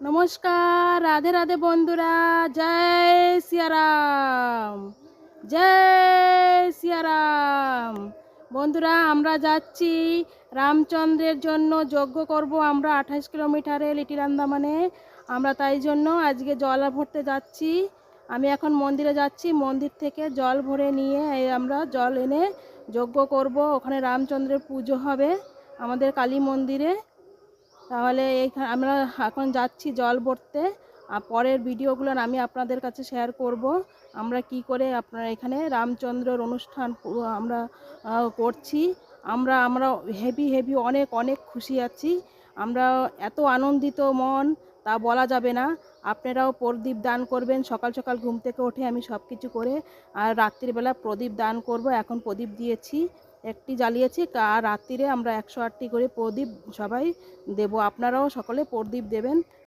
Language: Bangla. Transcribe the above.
নমস্কার, রাধে রাধে বন্ধুরা। জয় সিয়ারাম, জয় সিয়ারাম। বন্ধুরা, আমরা যাচ্ছি রামচন্দ্রের জন্য যজ্ঞ করব। আমরা 28 কিলোমিটারে লিটিল আন্দামানে। আমরা তাই জন্য আজকে জল ভরতে যাচ্ছি। আমি এখন মন্দিরে যাচ্ছি, মন্দির থেকে জল ভরে নিয়ে আমরা জল এনে যজ্ঞ করব। ওখানে রামচন্দ্রের পুজো হবে আমাদের কালী মন্দিরে। তাহলে এইখানে আমরা এখন যাচ্ছি জল ভরতে। আর পরের ভিডিওগুলো আমি আপনাদের কাছে শেয়ার করব। আমরা কি করে আপনার এখানে রামচন্দ্রের অনুষ্ঠান পুরো আমরা করছি। আমরা হেভি হেভি অনেক অনেক খুশি আছি। আমরা এত আনন্দিত মন, তা বলা যাবে না। আপনারাও প্রদীপ দান করবেন। সকাল সকাল ঘুম থেকে উঠে আমি সব কিছু করে আর রাত্রিবেলা প্রদীপ দান করব। এখন প্রদীপ দিয়েছি, একটি জ্বালিয়েছি, আর রাত্রিরে আমরা 108টি করে প্রদীপ সবাই দেব। আপনারাও সকলে প্রদীপ দেবেন।